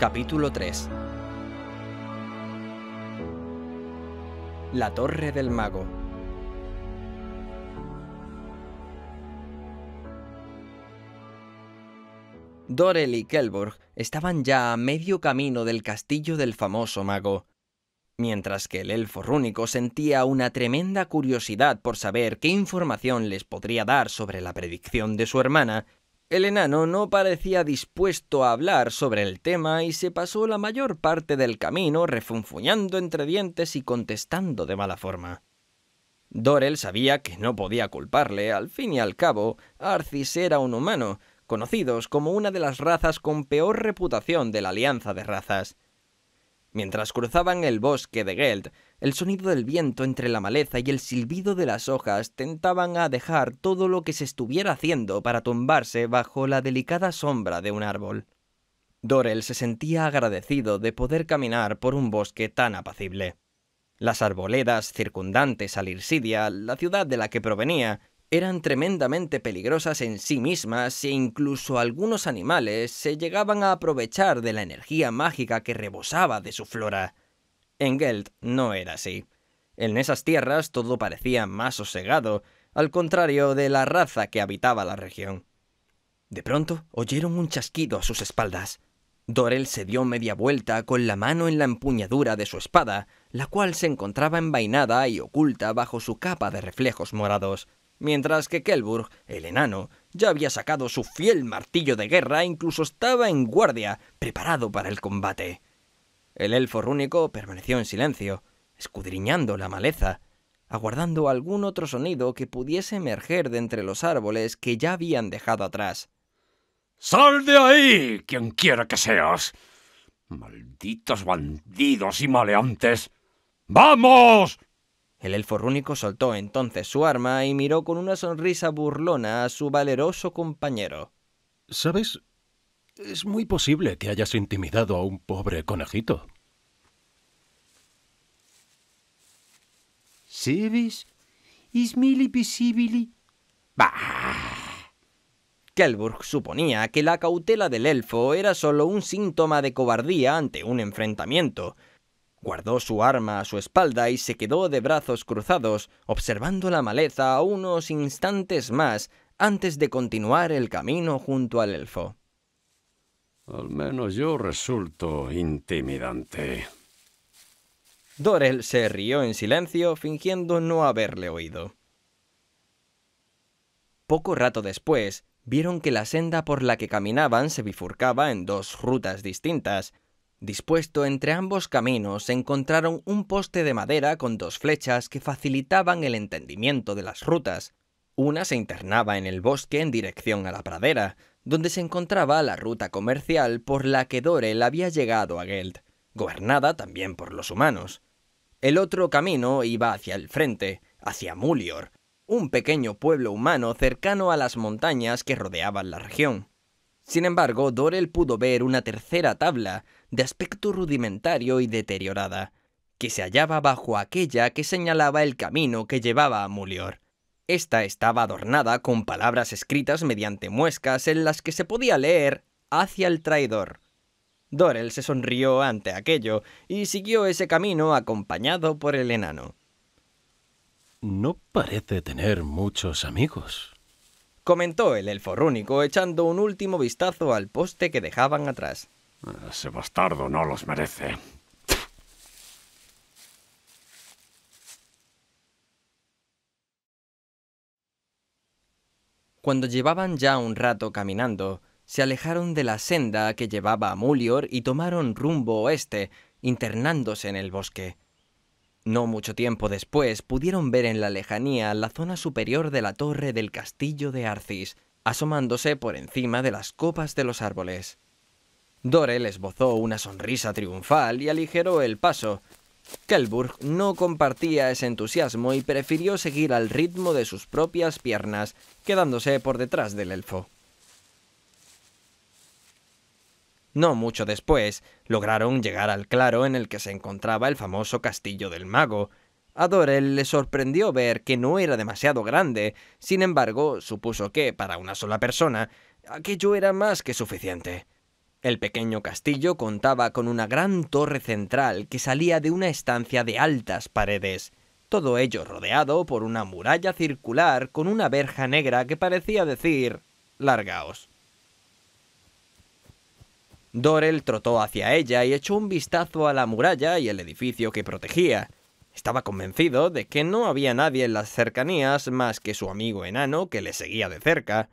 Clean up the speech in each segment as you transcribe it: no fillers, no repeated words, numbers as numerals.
Capítulo 3. La Torre del Mago. Dorel y Kelburg estaban ya a medio camino del castillo del famoso mago. Mientras que el elfo rúnico sentía una tremenda curiosidad por saber qué información les podría dar sobre la predicción de su hermana, el enano no parecía dispuesto a hablar sobre el tema y se pasó la mayor parte del camino refunfuñando entre dientes y contestando de mala forma. Dorel sabía que no podía culparle, al fin y al cabo, Arthis era un humano, conocidos como una de las razas con peor reputación de la Alianza de Razas. Mientras cruzaban el bosque de Geld, el sonido del viento entre la maleza y el silbido de las hojas tentaban a dejar todo lo que se estuviera haciendo para tumbarse bajo la delicada sombra de un árbol. Dorel se sentía agradecido de poder caminar por un bosque tan apacible. Las arboledas circundantes a Lirsidia, la ciudad de la que provenía, eran tremendamente peligrosas en sí mismas e incluso algunos animales se llegaban a aprovechar de la energía mágica que rebosaba de su flora. En Geld no era así. En esas tierras todo parecía más sosegado, al contrario de la raza que habitaba la región. De pronto oyeron un chasquido a sus espaldas. Dorel se dio media vuelta con la mano en la empuñadura de su espada, la cual se encontraba envainada y oculta bajo su capa de reflejos morados, mientras que Kelburg, el enano, ya había sacado su fiel martillo de guerra e incluso estaba en guardia, preparado para el combate. El elfo rúnico permaneció en silencio, escudriñando la maleza, aguardando algún otro sonido que pudiese emerger de entre los árboles que ya habían dejado atrás. ¡Sal de ahí, quien quiera que seas! ¡Malditos bandidos y maleantes! ¡Vamos! El elfo rúnico soltó entonces su arma y miró con una sonrisa burlona a su valeroso compañero. ¿Sabes? Es muy posible que hayas intimidado a un pobre conejito. ¿Sabes? Es muy posible. ¡Bah! Kelburg suponía que la cautela del elfo era solo un síntoma de cobardía ante un enfrentamiento. Guardó su arma a su espalda y se quedó de brazos cruzados, observando la maleza unos instantes más antes de continuar el camino junto al elfo. Al menos yo resulto intimidante. Dorel se rió en silencio, fingiendo no haberle oído. Poco rato después, vieron que la senda por la que caminaban se bifurcaba en dos rutas distintas. Dispuesto entre ambos caminos encontraron un poste de madera con dos flechas que facilitaban el entendimiento de las rutas. Una se internaba en el bosque en dirección a la pradera, donde se encontraba la ruta comercial por la que Dorel había llegado a Geld, gobernada también por los humanos. El otro camino iba hacia el frente, hacia Mulior, un pequeño pueblo humano cercano a las montañas que rodeaban la región. Sin embargo, Dorel pudo ver una tercera tabla, de aspecto rudimentario y deteriorada, que se hallaba bajo aquella que señalaba el camino que llevaba a Mulior. Esta estaba adornada con palabras escritas mediante muescas en las que se podía leer «hacia el traidor». Dorel se sonrió ante aquello y siguió ese camino acompañado por el enano. No parece tener muchos amigos, comentó el elfo rúnico echando un último vistazo al poste que dejaban atrás. Ese bastardo no los merece. Cuando llevaban ya un rato caminando, se alejaron de la senda que llevaba a Mulior y tomaron rumbo oeste, internándose en el bosque. No mucho tiempo después pudieron ver en la lejanía la zona superior de la torre del castillo de Arthis, asomándose por encima de las copas de los árboles. Dorel esbozó una sonrisa triunfal y aligeró el paso. Kelburg no compartía ese entusiasmo y prefirió seguir al ritmo de sus propias piernas, quedándose por detrás del elfo. No mucho después, lograron llegar al claro en el que se encontraba el famoso castillo del mago. A Dorel le sorprendió ver que no era demasiado grande, sin embargo, supuso que, para una sola persona, aquello era más que suficiente. El pequeño castillo contaba con una gran torre central que salía de una estancia de altas paredes, todo ello rodeado por una muralla circular con una verja negra que parecía decir «largaos». Dorel trotó hacia ella y echó un vistazo a la muralla y el edificio que protegía. Estaba convencido de que no había nadie en las cercanías más que su amigo enano que le seguía de cerca.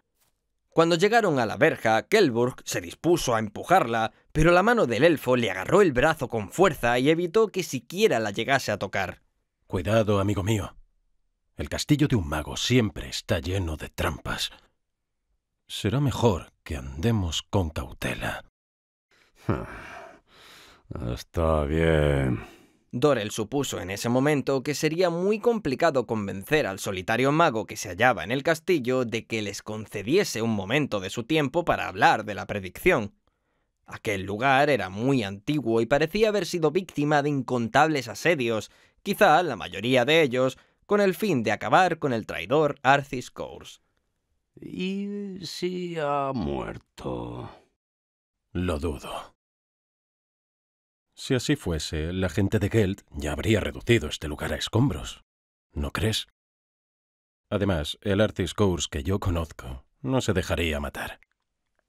Cuando llegaron a la verja, Kjellburg se dispuso a empujarla, pero la mano del elfo le agarró el brazo con fuerza y evitó que siquiera la llegase a tocar. Cuidado, amigo mío. El castillo de un mago siempre está lleno de trampas. Será mejor que andemos con cautela. Está bien. Dorel supuso en ese momento que sería muy complicado convencer al solitario mago que se hallaba en el castillo de que les concediese un momento de su tiempo para hablar de la predicción. Aquel lugar era muy antiguo y parecía haber sido víctima de incontables asedios, quizá la mayoría de ellos con el fin de acabar con el traidor Arthis Cours. ¿Y si ha muerto? Lo dudo. Si así fuese, la gente de Geld ya habría reducido este lugar a escombros. ¿No crees? Además, el Arthis Cours que yo conozco no se dejaría matar.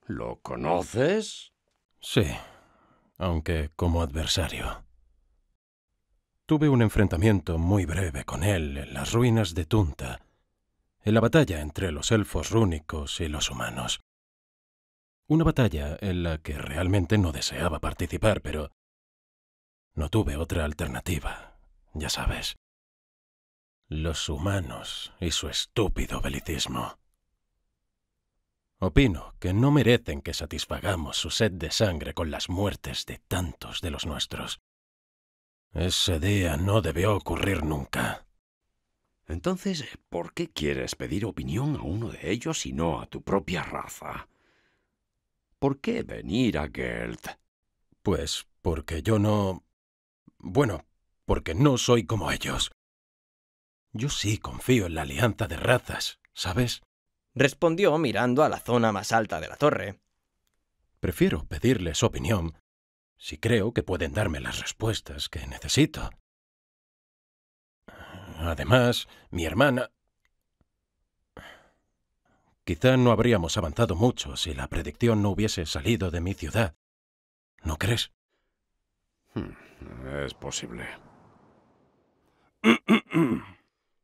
¿Lo conoces? Sí, aunque como adversario. Tuve un enfrentamiento muy breve con él en las ruinas de Tunta, en la batalla entre los elfos rúnicos y los humanos. Una batalla en la que realmente no deseaba participar, pero no tuve otra alternativa, ya sabes. Los humanos y su estúpido belicismo. Opino que no merecen que satisfagamos su sed de sangre con las muertes de tantos de los nuestros. Ese día no debió ocurrir nunca. Entonces, ¿por qué quieres pedir opinión a uno de ellos y no a tu propia raza? ¿Por qué venir a Geld? Pues porque yo no... Bueno, porque no soy como ellos. Yo sí confío en la alianza de razas, ¿sabes? Respondió mirando a la zona más alta de la torre. Prefiero pedirles opinión si creo que pueden darme las respuestas que necesito. Además, mi hermana... Quizá no habríamos avanzado mucho si la predicción no hubiese salido de mi ciudad. ¿No crees? Es posible.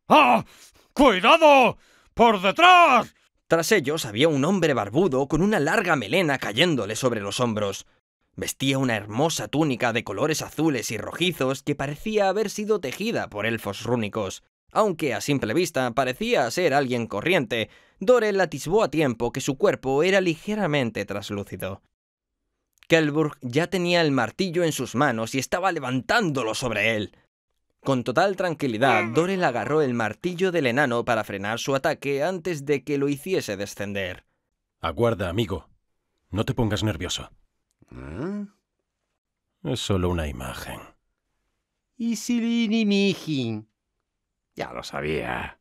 ¡Ah! ¡Cuidado! ¡Por detrás! Tras ellos había un hombre barbudo con una larga melena cayéndole sobre los hombros. Vestía una hermosa túnica de colores azules y rojizos que parecía haber sido tejida por elfos rúnicos. Aunque a simple vista parecía ser alguien corriente, Dorel atisbó a tiempo que su cuerpo era ligeramente traslúcido. Kjellburg ya tenía el martillo en sus manos y estaba levantándolo sobre él. Con total tranquilidad, Dorel agarró el martillo del enano para frenar su ataque antes de que lo hiciese descender. Aguarda, amigo. No te pongas nervioso. ¿Eh? Es solo una imagen. Isilinimijin. Ya lo sabía.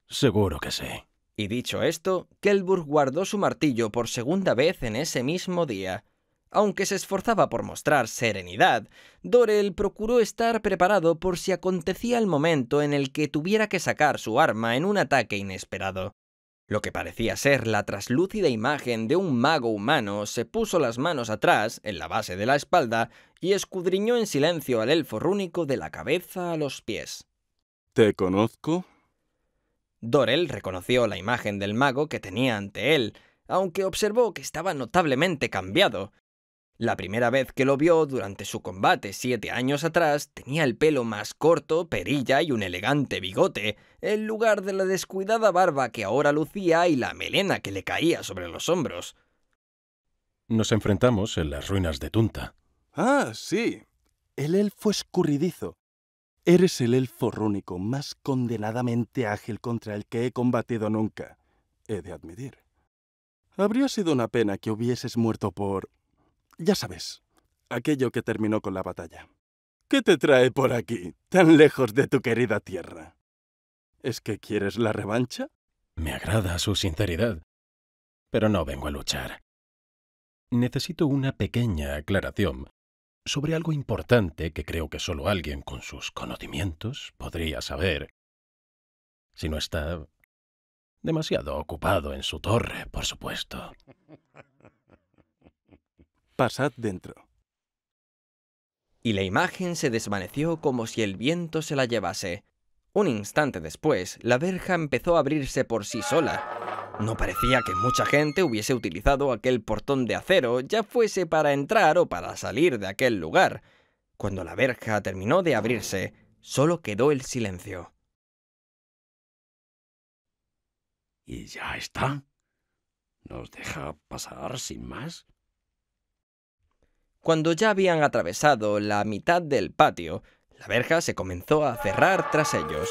Seguro que sí. Y dicho esto, Kjellburg guardó su martillo por segunda vez en ese mismo día. Aunque se esforzaba por mostrar serenidad, Dorel procuró estar preparado por si acontecía el momento en el que tuviera que sacar su arma en un ataque inesperado. Lo que parecía ser la traslúcida imagen de un mago humano se puso las manos atrás, en la base de la espalda, y escudriñó en silencio al elfo rúnico de la cabeza a los pies. ¿Te conozco? Dorel reconoció la imagen del mago que tenía ante él, aunque observó que estaba notablemente cambiado. La primera vez que lo vio durante su combate 7 años atrás, tenía el pelo más corto, perilla y un elegante bigote, en lugar de la descuidada barba que ahora lucía y la melena que le caía sobre los hombros. Nos enfrentamos en las ruinas de Tunta. Ah, sí. El elfo escurridizo. Eres el elfo rúnico más condenadamente ágil contra el que he combatido nunca, he de admitir. Habría sido una pena que hubieses muerto por... ya sabes, aquello que terminó con la batalla. ¿Qué te trae por aquí, tan lejos de tu querida tierra? ¿Es que quieres la revancha? Me agrada su sinceridad, pero no vengo a luchar. necesito una pequeña aclaración sobre algo importante que creo que solo alguien con sus conocimientos podría saber. Si no está demasiado ocupado en su torre, por supuesto. Pasad dentro. Y la imagen se desvaneció como si el viento se la llevase. Un instante después, la verja empezó a abrirse por sí sola. No parecía que mucha gente hubiese utilizado aquel portón de acero, ya fuese para entrar o para salir de aquel lugar. Cuando la verja terminó de abrirse, solo quedó el silencio. ¿Y ya está? ¿Nos deja pasar sin más? Cuando ya habían atravesado la mitad del patio, la verja se comenzó a cerrar tras ellos.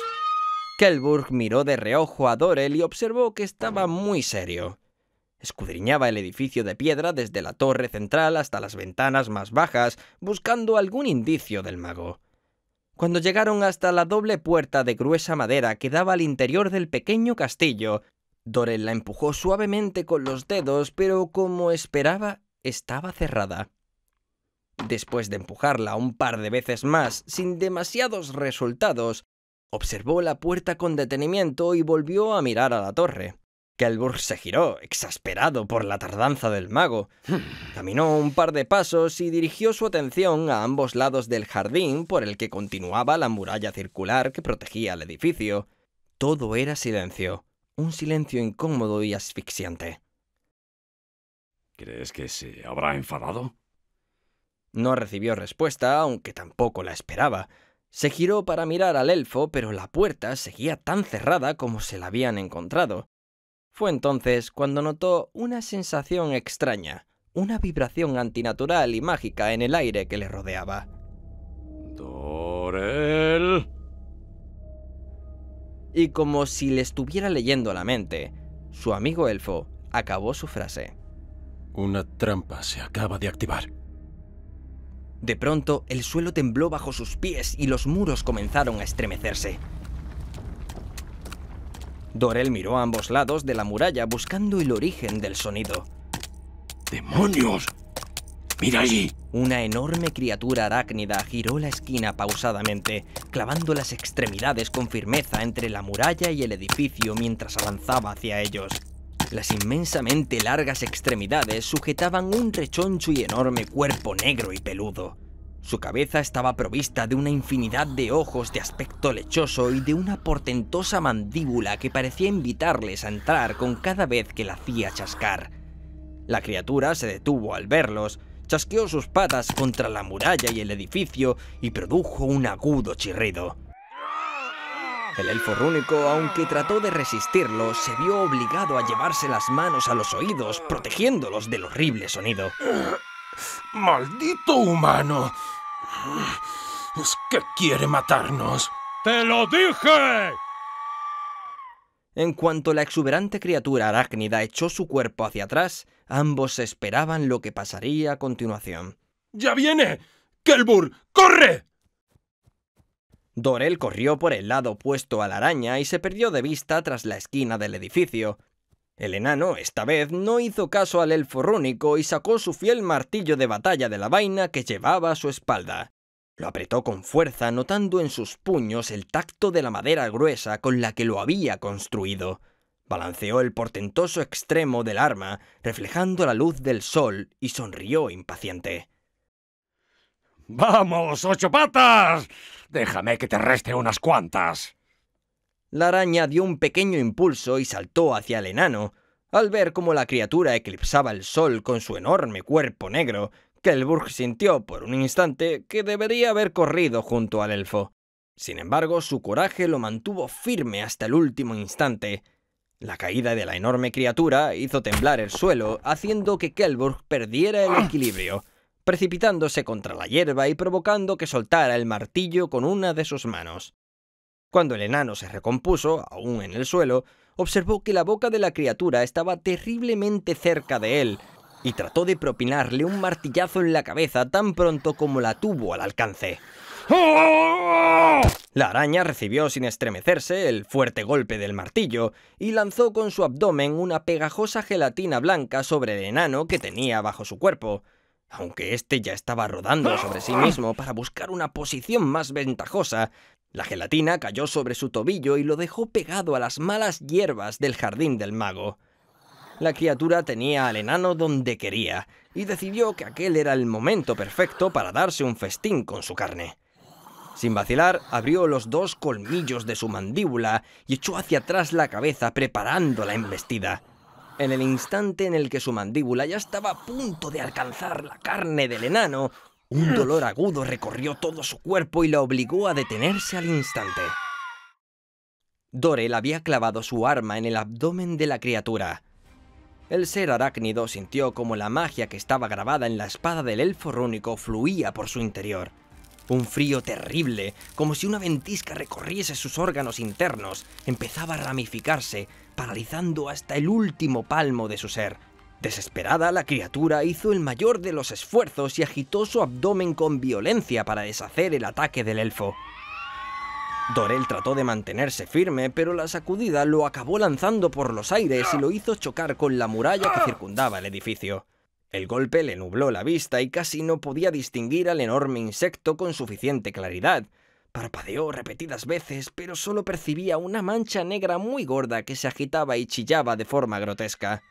Kjeldbjörg miró de reojo a Dorel y observó que estaba muy serio. Escudriñaba el edificio de piedra desde la torre central hasta las ventanas más bajas, buscando algún indicio del mago. Cuando llegaron hasta la doble puerta de gruesa madera que daba al interior del pequeño castillo, Dorel la empujó suavemente con los dedos, pero como esperaba, estaba cerrada. Después de empujarla un par de veces más, sin demasiados resultados, observó la puerta con detenimiento y volvió a mirar a la torre. Kjeldbjörg se giró, exasperado por la tardanza del mago. Caminó un par de pasos y dirigió su atención a ambos lados del jardín por el que continuaba la muralla circular que protegía el edificio. Todo era silencio, un silencio incómodo y asfixiante. ¿Crees que se habrá enfadado? No recibió respuesta, aunque tampoco la esperaba. Se giró para mirar al elfo, pero la puerta seguía tan cerrada como se la habían encontrado. Fue entonces cuando notó una sensación extraña, una vibración antinatural y mágica en el aire que le rodeaba. ¡Dorel! Y como si le estuviera leyendo la mente, su amigo elfo acabó su frase. Una trampa se acaba de activar. De pronto, el suelo tembló bajo sus pies y los muros comenzaron a estremecerse. Dorel miró a ambos lados de la muralla buscando el origen del sonido. ¡Demonios! ¡Mira allí! Una enorme criatura arácnida giró la esquina pausadamente, clavando las extremidades con firmeza entre la muralla y el edificio mientras avanzaba hacia ellos. Las inmensamente largas extremidades sujetaban un rechoncho y enorme cuerpo negro y peludo. Su cabeza estaba provista de una infinidad de ojos de aspecto lechoso y de una portentosa mandíbula que parecía invitarles a entrar con cada vez que la hacía chascar. La criatura se detuvo al verlos, chasqueó sus patas contra la muralla y el edificio y produjo un agudo chirrido. El elfo rúnico, aunque trató de resistirlo, se vio obligado a llevarse las manos a los oídos, protegiéndolos del horrible sonido. ¡Maldito humano! Es que quiere matarnos. ¡Te lo dije! En cuanto la exuberante criatura arácnida echó su cuerpo hacia atrás, ambos esperaban lo que pasaría a continuación. ¡Ya viene! ¡Kjeldbjörg, corre! Dorel corrió por el lado opuesto a la araña y se perdió de vista tras la esquina del edificio. El enano, esta vez, no hizo caso al elfo rúnico y sacó su fiel martillo de batalla de la vaina que llevaba a su espalda. Lo apretó con fuerza, notando en sus puños el tacto de la madera gruesa con la que lo había construido. Balanceó el portentoso extremo del arma, reflejando la luz del sol, y sonrió impaciente. ¡Vamos, ocho patas! Déjame que te reste unas cuantas. La araña dio un pequeño impulso y saltó hacia el enano. Al ver cómo la criatura eclipsaba el sol con su enorme cuerpo negro, Kjeldbjörg sintió por un instante que debería haber corrido junto al elfo. Sin embargo, su coraje lo mantuvo firme hasta el último instante. La caída de la enorme criatura hizo temblar el suelo, haciendo que Kjeldbjörg perdiera el equilibrio, precipitándose contra la hierba y provocando que soltara el martillo con una de sus manos. Cuando el enano se recompuso, aún en el suelo, observó que la boca de la criatura estaba terriblemente cerca de él y trató de propinarle un martillazo en la cabeza tan pronto como la tuvo al alcance. La araña recibió sin estremecerse el fuerte golpe del martillo y lanzó con su abdomen una pegajosa gelatina blanca sobre el enano que tenía bajo su cuerpo. Aunque éste ya estaba rodando sobre sí mismo para buscar una posición más ventajosa, la gelatina cayó sobre su tobillo y lo dejó pegado a las malas hierbas del jardín del mago. La criatura tenía al enano donde quería y decidió que aquel era el momento perfecto para darse un festín con su carne. Sin vacilar, abrió los 2 colmillos de su mandíbula y echó hacia atrás la cabeza preparando la embestida. En el instante en el que su mandíbula ya estaba a punto de alcanzar la carne del enano, un dolor agudo recorrió todo su cuerpo y la obligó a detenerse al instante. Dorel había clavado su arma en el abdomen de la criatura. El ser arácnido sintió como la magia que estaba grabada en la espada del elfo rúnico fluía por su interior. Un frío terrible, como si una ventisca recorriese sus órganos internos, empezaba a ramificarse, paralizando hasta el último palmo de su ser. Desesperada, la criatura hizo el mayor de los esfuerzos y agitó su abdomen con violencia para deshacer el ataque del elfo. Dorel trató de mantenerse firme, pero la sacudida lo acabó lanzando por los aires y lo hizo chocar con la muralla que circundaba el edificio. El golpe le nubló la vista y casi no podía distinguir al enorme insecto con suficiente claridad. Parpadeó repetidas veces, pero solo percibía una mancha negra muy gorda que se agitaba y chillaba de forma grotesca.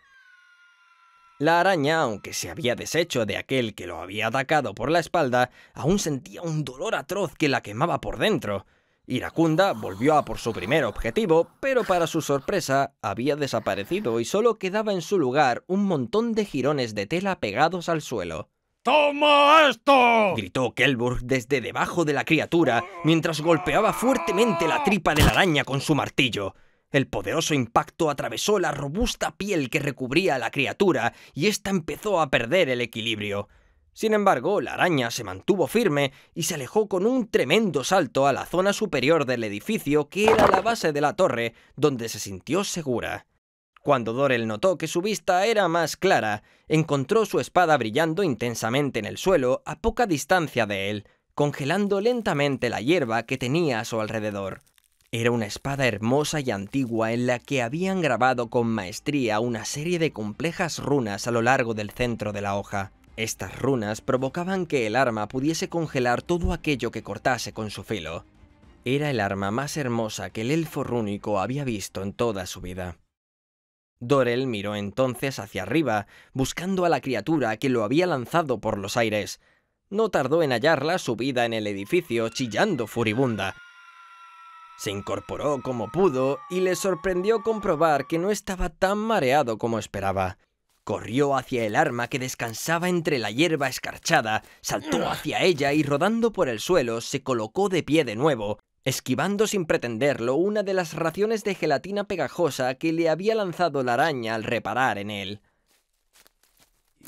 La araña, aunque se había deshecho de aquel que lo había atacado por la espalda, aún sentía un dolor atroz que la quemaba por dentro. Iracunda volvió a por su primer objetivo, pero para su sorpresa había desaparecido y solo quedaba en su lugar un montón de jirones de tela pegados al suelo. ¡Toma esto!, gritó Kelburg desde debajo de la criatura, mientras golpeaba fuertemente la tripa de la araña con su martillo. El poderoso impacto atravesó la robusta piel que recubría a la criatura y ésta empezó a perder el equilibrio. Sin embargo, la araña se mantuvo firme y se alejó con un tremendo salto a la zona superior del edificio, que era la base de la torre, donde se sintió segura. Cuando Dorel notó que su vista era más clara, encontró su espada brillando intensamente en el suelo a poca distancia de él, congelando lentamente la hierba que tenía a su alrededor. Era una espada hermosa y antigua en la que habían grabado con maestría una serie de complejas runas a lo largo del centro de la hoja. Estas runas provocaban que el arma pudiese congelar todo aquello que cortase con su filo. Era el arma más hermosa que el elfo rúnico había visto en toda su vida. Dorel miró entonces hacia arriba, buscando a la criatura que lo había lanzado por los aires. No tardó en hallarla subida en el edificio, chillando furibunda. Se incorporó como pudo y le sorprendió comprobar que no estaba tan mareado como esperaba. Corrió hacia el arma que descansaba entre la hierba escarchada, saltó hacia ella y rodando por el suelo se colocó de pie de nuevo, esquivando sin pretenderlo una de las raciones de gelatina pegajosa que le había lanzado la araña al reparar en él.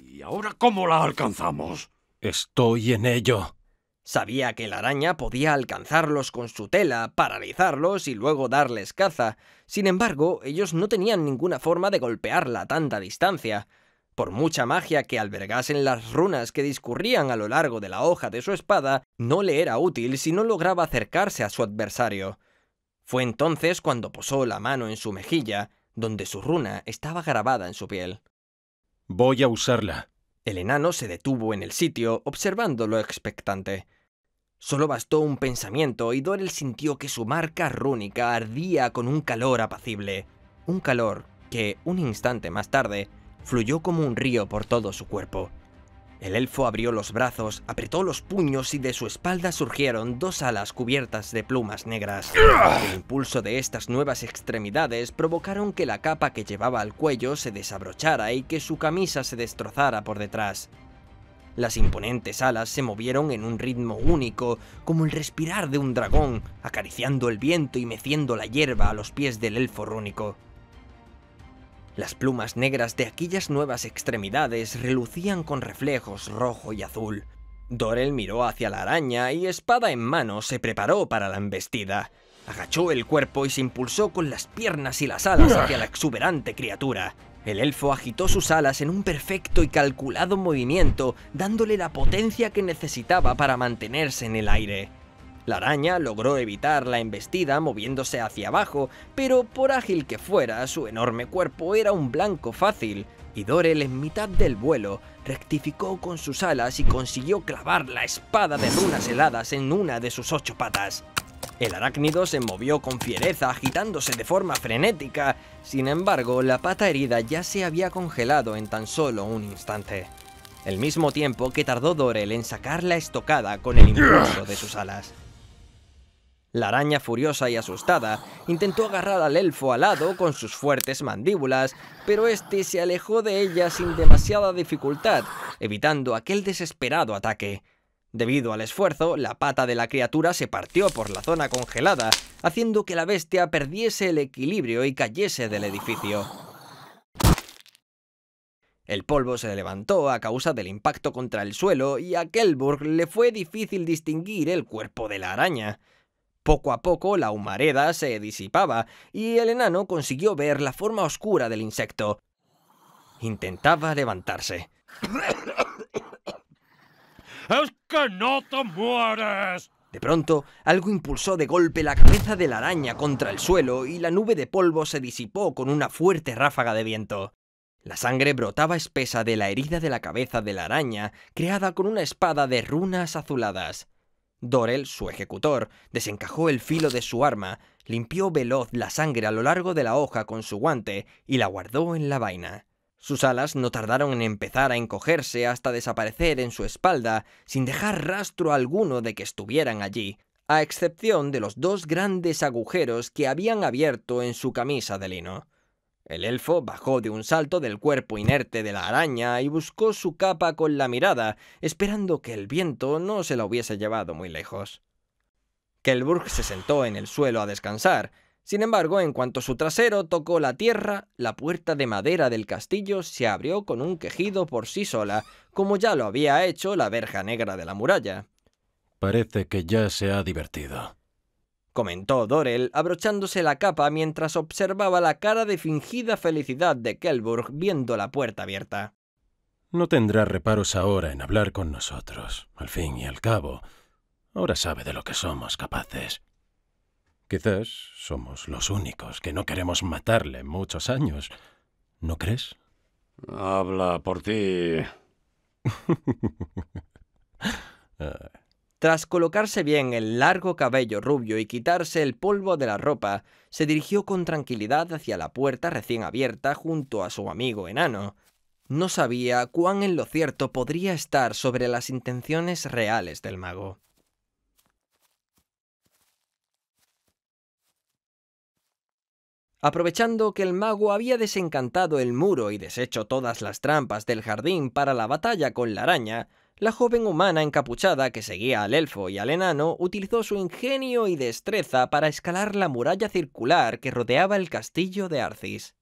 ¿Y ahora cómo la alcanzamos? Estoy en ello. Sabía que la araña podía alcanzarlos con su tela, paralizarlos y luego darles caza. Sin embargo, ellos no tenían ninguna forma de golpearla a tanta distancia. Por mucha magia que albergasen las runas que discurrían a lo largo de la hoja de su espada, no le era útil si no lograba acercarse a su adversario. Fue entonces cuando posó la mano en su mejilla, donde su runa estaba grabada en su piel. Voy a usarla. El enano se detuvo en el sitio, observándolo expectante. Solo bastó un pensamiento y Dorel sintió que su marca rúnica ardía con un calor apacible. Un calor que, un instante más tarde, fluyó como un río por todo su cuerpo. El elfo abrió los brazos, apretó los puños y de su espalda surgieron 2 alas cubiertas de plumas negras. El impulso de estas nuevas extremidades provocaron que la capa que llevaba al cuello se desabrochara y que su camisa se destrozara por detrás. Las imponentes alas se movieron en un ritmo único, como el respirar de un dragón, acariciando el viento y meciendo la hierba a los pies del elfo rúnico. Las plumas negras de aquellas nuevas extremidades relucían con reflejos rojo y azul. Dorel miró hacia la araña y, espada en mano, se preparó para la embestida. Agachó el cuerpo y se impulsó con las piernas y las alas hacia la exuberante criatura. El elfo agitó sus alas en un perfecto y calculado movimiento, dándole la potencia que necesitaba para mantenerse en el aire. La araña logró evitar la embestida moviéndose hacia abajo, pero por ágil que fuera, su enorme cuerpo era un blanco fácil, y Dorel en mitad del vuelo rectificó con sus alas y consiguió clavar la espada de runas heladas en una de sus 8 patas. El arácnido se movió con fiereza, agitándose de forma frenética. Sin embargo, la pata herida ya se había congelado en tan solo un instante, el mismo tiempo que tardó Dorel en sacar la estocada con el impulso de sus alas. La araña, furiosa y asustada, intentó agarrar al elfo alado con sus fuertes mandíbulas, pero este se alejó de ella sin demasiada dificultad, evitando aquel desesperado ataque. Debido al esfuerzo, la pata de la criatura se partió por la zona congelada, haciendo que la bestia perdiese el equilibrio y cayese del edificio. El polvo se levantó a causa del impacto contra el suelo y a Kjeldbjörn le fue difícil distinguir el cuerpo de la araña. Poco a poco la humareda se disipaba y el enano consiguió ver la forma oscura del insecto. Intentaba levantarse. ¡Es que no te mueres! De pronto, algo impulsó de golpe la cabeza de la araña contra el suelo y la nube de polvo se disipó con una fuerte ráfaga de viento. La sangre brotaba espesa de la herida de la cabeza de la araña, creada con una espada de runas azuladas. Dorel, su ejecutor, desencajó el filo de su arma, limpió veloz la sangre a lo largo de la hoja con su guante y la guardó en la vaina. Sus alas no tardaron en empezar a encogerse hasta desaparecer en su espalda, sin dejar rastro alguno de que estuvieran allí, a excepción de los 2 grandes agujeros que habían abierto en su camisa de lino. El elfo bajó de un salto del cuerpo inerte de la araña y buscó su capa con la mirada, esperando que el viento no se la hubiese llevado muy lejos. Kjeldbjörn se sentó en el suelo a descansar. Sin embargo, en cuanto su trasero tocó la tierra, la puerta de madera del castillo se abrió con un quejido por sí sola, como ya lo había hecho la verja negra de la muralla. Parece que ya se ha divertido, comentó Dorel, abrochándose la capa mientras observaba la cara de fingida felicidad de Kjeldbjörn viendo la puerta abierta. No tendrá reparos ahora en hablar con nosotros. Al fin y al cabo, ahora sabe de lo que somos capaces. Quizás somos los únicos que no queremos matarle en muchos años. ¿No crees? Habla por ti. Tras colocarse bien el largo cabello rubio y quitarse el polvo de la ropa, se dirigió con tranquilidad hacia la puerta recién abierta junto a su amigo enano. No sabía cuán en lo cierto podría estar sobre las intenciones reales del mago. Aprovechando que el mago había desencantado el muro y deshecho todas las trampas del jardín para la batalla con la araña, la joven humana encapuchada que seguía al elfo y al enano utilizó su ingenio y destreza para escalar la muralla circular que rodeaba el castillo de Arcis.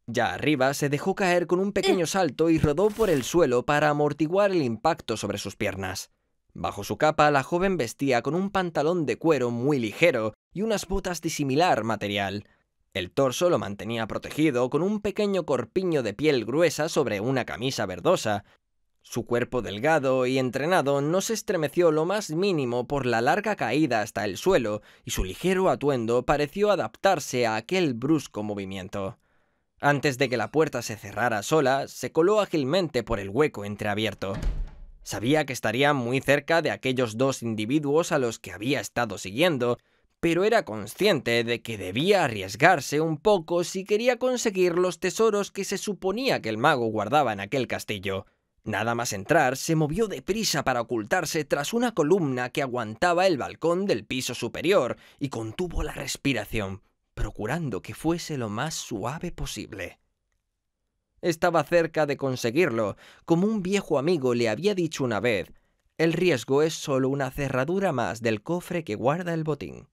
Ya arriba se dejó caer con un pequeño salto y rodó por el suelo para amortiguar el impacto sobre sus piernas. Bajo su capa, la joven vestía con un pantalón de cuero muy ligero y unas botas de similar material. El torso lo mantenía protegido con un pequeño corpiño de piel gruesa sobre una camisa verdosa. Su cuerpo delgado y entrenado no se estremeció lo más mínimo por la larga caída hasta el suelo, y su ligero atuendo pareció adaptarse a aquel brusco movimiento. Antes de que la puerta se cerrara sola, se coló ágilmente por el hueco entreabierto. Sabía que estaría muy cerca de aquellos 2 individuos a los que había estado siguiendo, pero era consciente de que debía arriesgarse un poco si quería conseguir los tesoros que se suponía que el mago guardaba en aquel castillo. Nada más entrar, se movió deprisa para ocultarse tras una columna que aguantaba el balcón del piso superior y contuvo la respiración, procurando que fuese lo más suave posible. Estaba cerca de conseguirlo. Como un viejo amigo le había dicho una vez, el riesgo es solo una cerradura más del cofre que guarda el botín.